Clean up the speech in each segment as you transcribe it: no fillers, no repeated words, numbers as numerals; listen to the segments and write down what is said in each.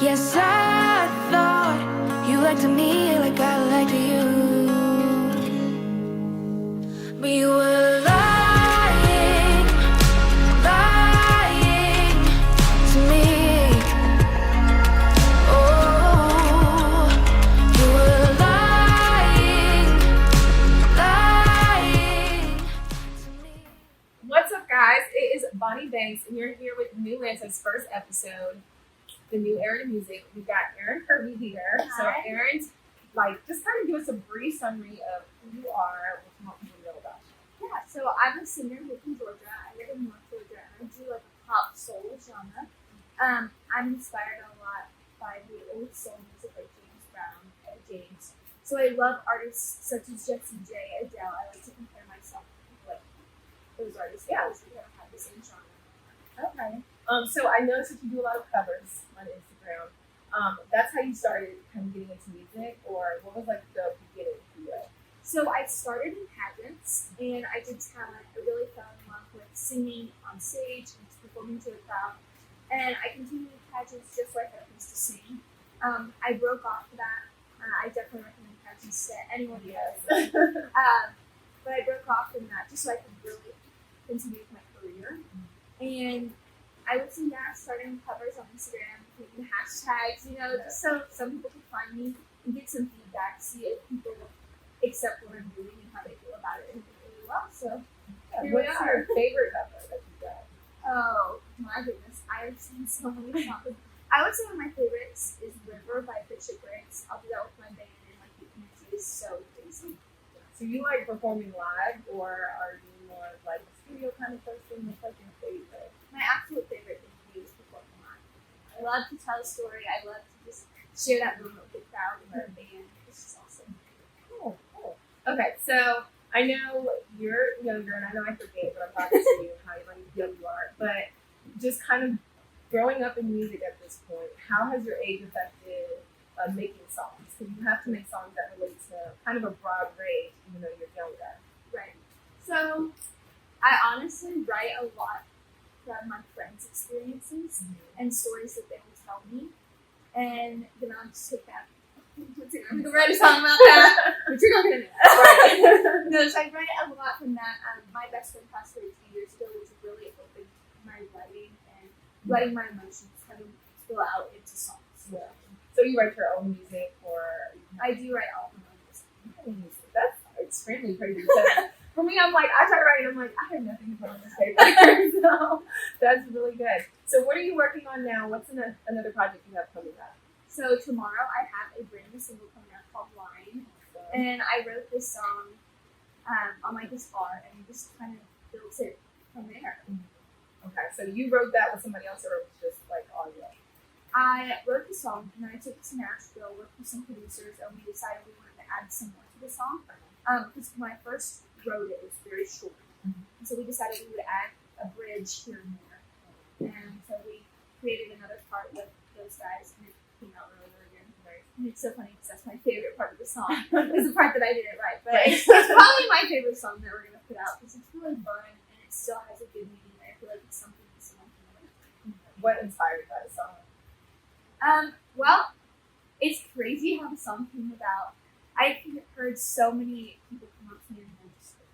Yes, I thought you liked me like I liked you, but you were lying to me. Oh, you were lying to me. What's up, guys? It is Bonnie Banks, and you're here with New Lance's first episode, the new Erin music. We got Erin Kirby here. Hi. So Erin's just kind of give us a brief summary of who you are, what people know about you. Yeah, so I'm a singer living in Georgia. I live in North Georgia, and I do like a pop soul genre. I'm inspired a lot by the old soul music like James Brown, Etta James. So I love artists such as Jessie J, Adele. I like to compare myself to like those artists. Yeah. Because we don't have the same genre. Okay. So I noticed that you do a lot of covers on Instagram. That's how you started kind of getting into music, or what was like the beginning for you? So I started in pageants, and I did talent. I really fell in love with singing on stage and performing to the crowd. And I continued in pageants just so I had a place to sing. I broke off of that. I definitely recommend pageants to anyone who does. But I broke off from that just so I could really continue with my career. And I would say now starting covers on Instagram, making hashtags, just so some people can find me and get some feedback, see if people accept what I'm doing and how they feel about it, and do it really well. So here we What's are. your favorite cover that you've done? Oh my goodness, I have seen so many songs. I would say one of my favorites is River by Bishop Briggs. I'll do that with my band, and like the energy is so crazy. So you like performing live, or are you more of like a studio kind of person? What's like your favorite? My absolute favorite thing to do is performing live. I love to tell a story. I love to just share that moment with the crowd and the band. It's just awesome. Cool. Okay, so I know you're younger, and I know I forget when I'm talking to you how young you are, but just kind of growing up in music at this point, how has your age affected making songs? Because you have to make songs that relate to kind of a broad range, even though you're younger. Right. So I honestly write a lot from my friends' experiences and stories that they will tell me. And then I'll just take that. I'm going to write a song about that, but you're not going to know. Right. No, so I write a lot from that. My best friend passed away 2 years ago, which really opened my writing and letting my emotions kind of spill out into songs. Yeah. So you write your own music, or I do write all of my own music. That's extremely crazy. Because for me, I'm like, I try to write, and I'm like, I have nothing to put on this paper. So that's really good. So what are you working on now? What's another project you have coming up? So tomorrow I have a brand new single coming out called Lying. And I wrote this song on my guitar and just kind of built it from there. Okay, so you wrote that with somebody else, or it was just like on you? I wrote the song and then I took it to Nashville, worked with some producers, and we decided we wanted to add some more to the song. Because when I first wrote it, it was very short. And so we decided we would add a bridge here and there. And so we created another part with those guys, and it came out really, really good. And it's so funny because that's my favorite part of the song. It's the part that I didn't write, but it's probably my favorite song that we're going to put out because it's really fun and it still has a good meaning. I feel like it's something that someone can relate to. What inspired that song? Well, it's crazy how the song came about. I heard so many people come up to me and just like,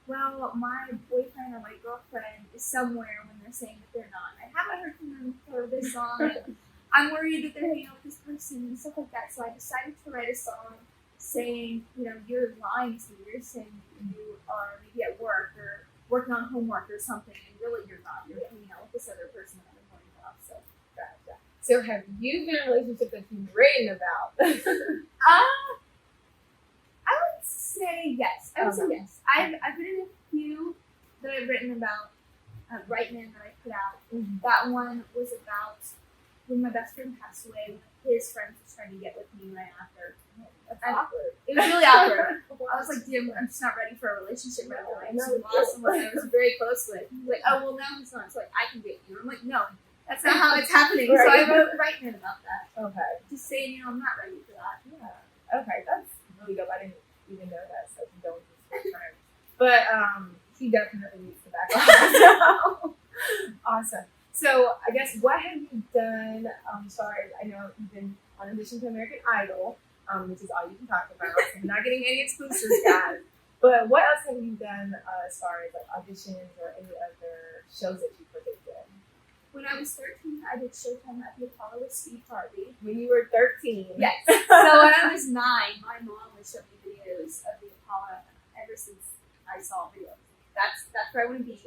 well, my boyfriend or my girlfriend is somewhere when they're saying that they're not. I haven't heard from them for this song. And I'm worried that they're hanging out with this person and stuff like that. So I decided to write a song saying, you're lying to me. You're saying you are maybe at work or working on homework or something, and really you're not. You're hanging out with this other person that I'm worried about. So. Gotcha. So have you been in a relationship that you've written about? I would say yes. I would say yes. I've written a few that I've written about Right Man that I put out. That one was about when my best friend passed away. His friends was trying to get with me right after. That's awkward. It was really awkward. I was like, damn, I'm just not ready for a relationship right now. I just lost someone I was very close with. He's like, oh, well, now he's not. It's like, I can get you. I'm like, no, that's not how it's happening. So I wrote Right Man about that. Okay. Just saying, I'm not ready for that. Yeah. Okay, that's really dope. I didn't even know that, so you don't just with friends. But he definitely needs to back off. So awesome. So I guess what have you done as far as I know, you've been on audition to American Idol, which is all you can talk about. So you're not getting any exclusives, guys. But what else have you done as far as like auditions or any other shows that you participated in? When I was 13, I did Showtime at the Apollo with Steve Harvey. When you were 13. Yes. So when I was 9, my mom would show me videos of the Apollo ever since I saw videos. That's where I want to be.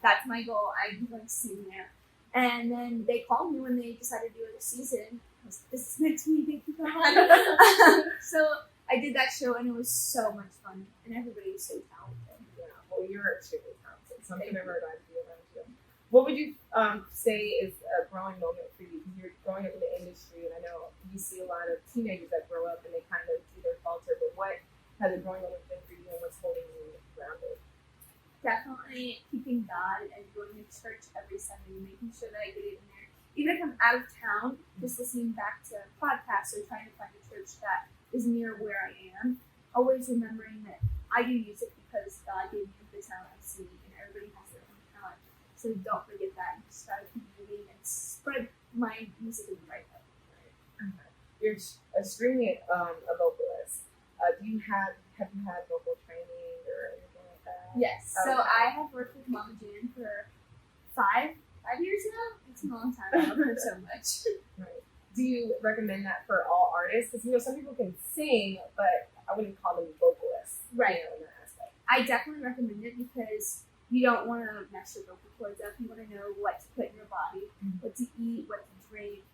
That's my goal. I'm going to sing there. And then they called me when they decided to do the season. This is meant to be, thank you God. So I did that show and it was so much fun. And everybody was so talented. Yeah, well, you're extremely talented. So I'm never glad to be around you. What would you say is a growing moment for you? Because you're growing up in the industry, and I know you see a lot of teenagers that grow up and they kind of either falter. But what has a growing moment been for you, and what's holding you grounded? Definitely keeping God and going to church every Sunday, making sure that I get it in there. Even if I'm out of town, just listening back to podcasts or trying to find a church that is near where I am. Always remembering that I do music because God gave me the talent of singing, and everybody has their own talent. So don't forget that. Just try to keep moving and spread my music in the right way. Okay. You're extremely a vocalist. Have you had vocal training or anything like that? Yes. Okay. So I have worked with Mama Jan for five years now. It's a long time. I love her so much. Right. Do you recommend that for all artists? Because some people can sing, but I wouldn't call them vocalists. Right. In that aspect. I definitely recommend it because you don't want to mess your vocal cords up. You want to know what to put in your body, what to eat, what to drink,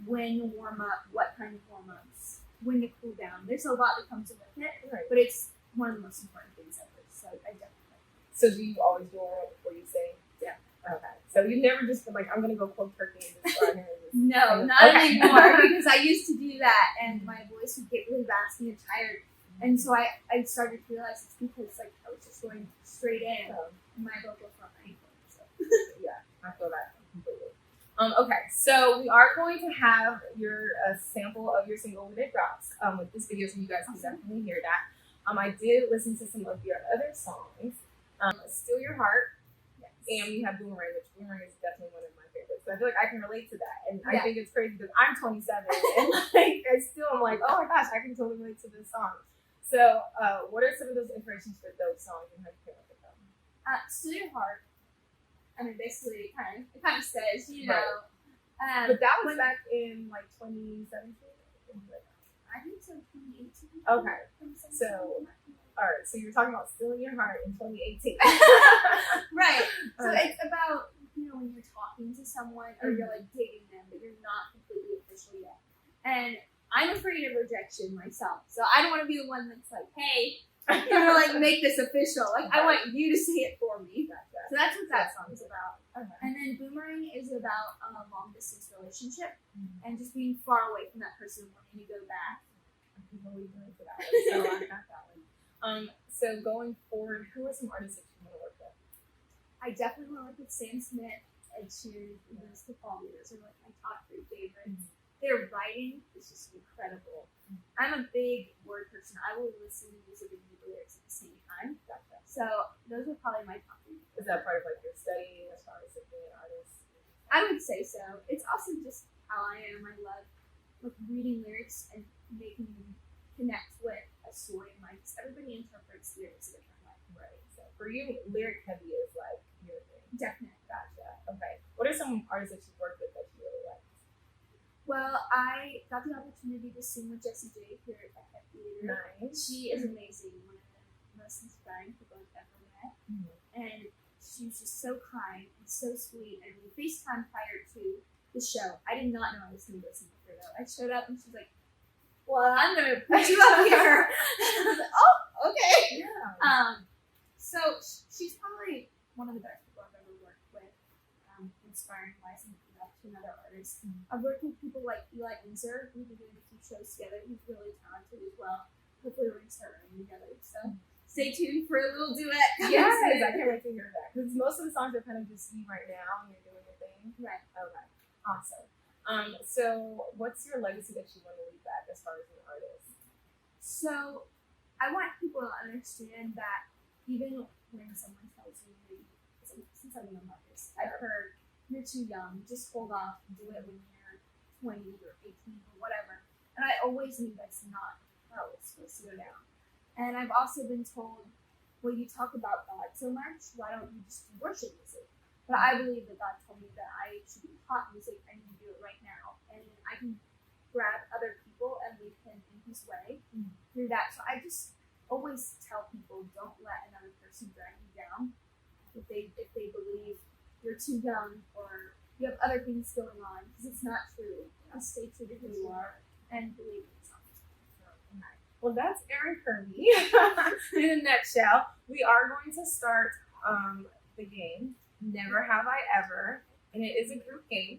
when to warm up, what kind of warm-ups, when to cool down. There's a lot that comes with it, Right. but it's one of the most important things ever. So I definitely recommend it. So do you always do it before you sing? Yeah. Okay. So you never just been like, I'm going to go cold turkey and just go out here and just... No, not Okay. anymore because I used to do that and my voice would get really raspy and tired. And so I started to realize it's because like I was just going straight in. My vocals weren't anything. So. Yeah, I feel that completely. Okay, so we are going to have your sample of your single when it drops with this video, so you guys can definitely hear that. I did listen to some of your other songs, "Steal Your Heart," Yes. and you have "Boomerang," which "Boomerang" is definitely one of my favorites. So I feel like I can relate to that, and I Yeah. think it's crazy because I'm 27 and like I still am like, oh my gosh, I can totally relate to this song. So, what are some of those inspirations for those songs and how you came up with them? Steal Your Heart. I mean, basically, it kind of says, you know. But that was back in like 2017. I think so, 2018. Okay. 2017. So, all right. So you're talking about "Stealing Your Heart" in 2018. Right. So it's about, when you're talking to someone or you're like dating them, but you're not completely official yet. And I'm afraid of rejection myself. So I don't want to be the one that's like, hey, like make this official. Like I want you to say it for me. So that's what that song is about. Okay. And then "Boomerang" is about a long distance relationship and just being far away from that person wanting to go back. I'm totally going for that one. So I got that one. So going forward, who are some artists that you want to work with? I definitely want to work with Sam Smith, Ed Sheeran, and Liz Capaldi. Those are like my top 3 favorites. Their writing is just incredible. I'm a big word person. I will listen to music and read the lyrics at the same time. So those are probably my top 3. Is that part of like your study as far as being an artist? I would say so. It's also just how I am. I love reading lyrics and making them connect with a story in mind. Because everybody interprets lyrics a different way. Right. So for you, lyric heavy is like your thing. Definitely. Gotcha. Okay. What are some artists that you've worked with that you really like? Well, I got the opportunity to sing with Jessie J here at the Head Theater. Nice. She is amazing. One of the most inspiring people I've ever met. Mm-hmm. And she was just so kind and so sweet. And we FaceTime prior to the show. I did not know I was going to go sing with her though. I showed up and she was like, well, I'm going to put you up here. And I was like, oh, okay. Yeah. So she's probably one of the best people I've ever worked with, inspiring wise and to another artist. I've worked with people like Eli Inzer. We've been doing a few shows together. He's really talented as well. Hopefully we're going to start writing together. So stay tuned for a little duet. Yes, I can't wait to hear that. Because most of the songs are kind of just you right now and you're doing your thing. Right. Okay. Awesome. So what's your legacy that you want to leave back as far as an artist? So I want people to understand that even when someone tells you, since I'm a young artist, I've heard you're too young, just hold off and do it when you're 20 or 18 or whatever. And I always knew that's not how it's supposed to go down. And I've also been told, well, you talk about God so much, why don't you just do worship music? But I believe that God told me that I should be taught music. I need to do it right now. And I can grab other people and lead him in his way through that. So I just always tell people, don't let another person drag you down. If they believe you're too young or you have other things going on, because it's not true. Just stay true to who you are and believe in yourself. Well, that's Erin Kirby in a nutshell. We are going to start the game, Never Have I Ever, and it is a group game.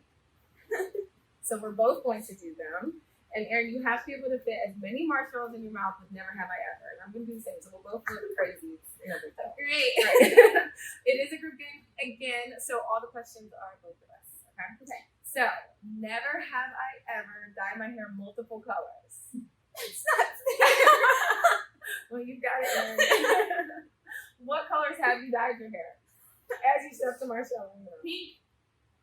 So we're both going to do them. And Erin, you have to be able to fit as many marshmallows in your mouth with Never Have I Ever. And I'm going to do the same, so we'll both look crazy. Great. Right. It is a group game again, so all the questions are both of us. Okay. So, never have I ever dyed my hair multiple colors. It's not Well, you got it, Erin. What colors have you dyed your hair? As you stuff the marshmallow in your mouth. pink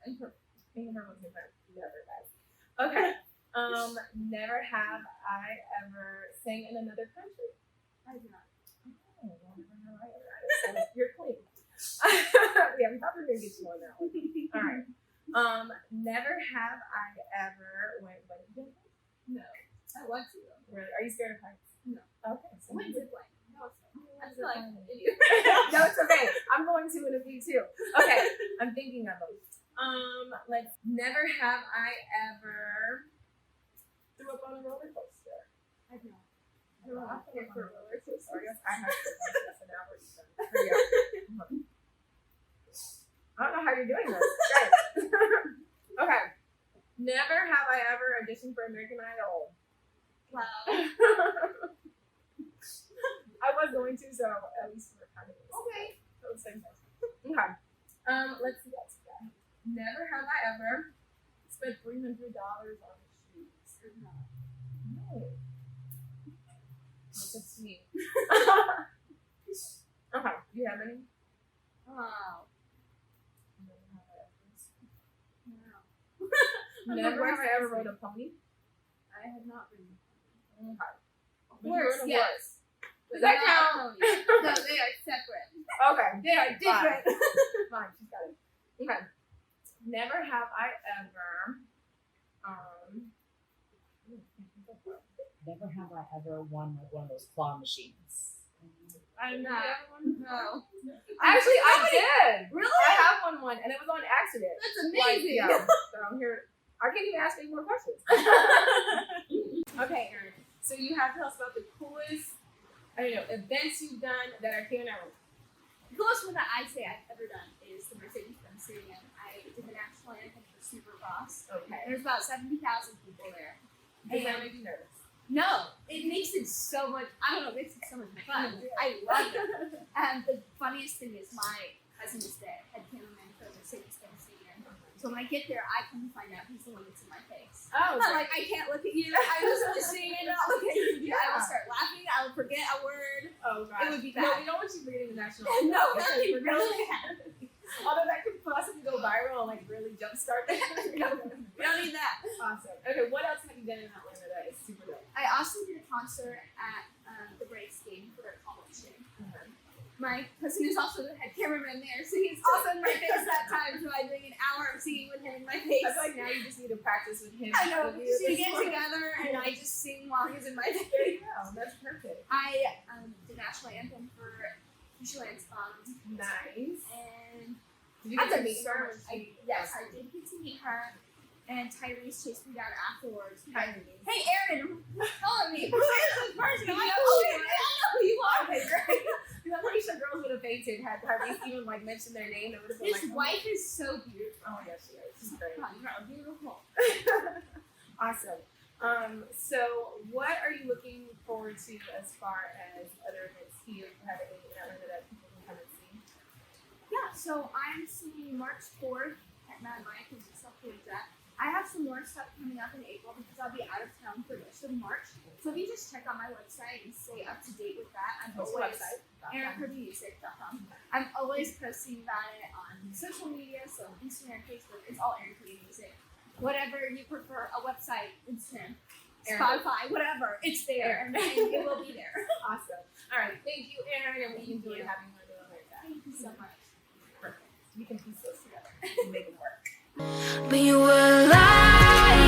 and purple. Pink and purple is never dyed. Okay. Never have I ever sang in another country. I do not. Oh, well, never have I ever. So you're clean. Yeah, we thought we were going to get you on that one. All right. Never have I ever went bungee jumping? No. I want to though. Really? Are you scared of heights? No. Okay. So Wait, zip line. No, it's fine. I feel like an No, idiot. it's okay. I'm going to in a few too. Okay. I'm thinking of them. Let's never have I ever threw up on a roller coaster. I know. I don't know. Care for roller coasters. Sorry, I have to. So now we're done. Hurry up. I don't know how you're doing this. Great. Okay. Never have I ever auditioned for American Idol. Wow. I was going to, so at least we're kind of Okay. so same thing. Okay. Let's see what's that. Never have I ever spent $300 on shoes. No. That's just me. Okay. Do you have any? Wow. Never have I ever rode a pony. I have not ridden. Okay. Horse, yes. Does that count? No, they are separate. Okay. They are different. Fine, she's got it. Okay. Never have I ever Never have I ever won like one of those claw machines. I'm not. No. Actually, I did. Really? I have won one, and it was on accident. That's amazing. Like, yeah. So I'm here. I can't even ask any more questions. Okay, Erin. So you have to tell us about the coolest, events you've done that are here now. The coolest one that I say I've ever done is the Mercedes-Benz Stadium. I did the national anthem for Supercross. Okay. There's about 70,000 people there. Does that make you nervous? No, it makes it so much, I don't know, it makes it so much fun. I love it. And the funniest thing is my cousin is the head cameraman for the Mercedes-Benz Stadium. So when I get there, I come to find out he's the one that's in my face. Oh, I'm like, I can't look at you. I was listening and not look at you. Yeah. I will start laughing. I will forget a word. oh God. It would be No, bad. we don't want you forgetting the national No, anthem. that'd be We're gonna- really bad. Although that could possibly go viral and like really jumpstart it. We don't need that. Awesome. Okay, what else have you done in Atlanta that is super dope? I also did a concert at the Braves game for their college game. My cousin is also the head cameraman there, so he's also in my face that time. So I'm doing an hour of singing with him in my face. I feel like now you just need to practice with him. I know. with you at We this get point. together and I just sing while he's in my face. There you go. That's perfect. I did national anthem for Keisha Nice. and Did you I get to did meet her? when she- yes, I did get to meet her. And Tyrese chased me down afterwards. Tyrese. Hey, Erin, telling me who is this person? I'm like, oh, I know who you are. Okay, great. Because I'm pretty sure girls would have fainted had Tyrese even like mentioned their name. It would have been His like, wife is so beautiful. oh my gosh, she is. She's great. Beautiful. Awesome. So what are you looking forward to as far as other events here happening in Atlanta that people can come and see? Yeah, so I'm seeing March 4th at Mad Mike and stuff like that. I have some more stuff coming up in April because I'll be out of town for most of March. So if you just check out my website and stay up to date with that, I'm What's the always website? ErinKirbyMusic.com. I'm always posting about it on social media, so Instagram, Facebook, it's all Erin Kirby Music. whatever you prefer, a website, Instagram, Erin. Spotify, whatever, it's there, and it will be there. Awesome. All right. Thank you, Erin, and we enjoyed having you on the chat. Thank you so much. Perfect. We can piece those together and make them work. But you were lying.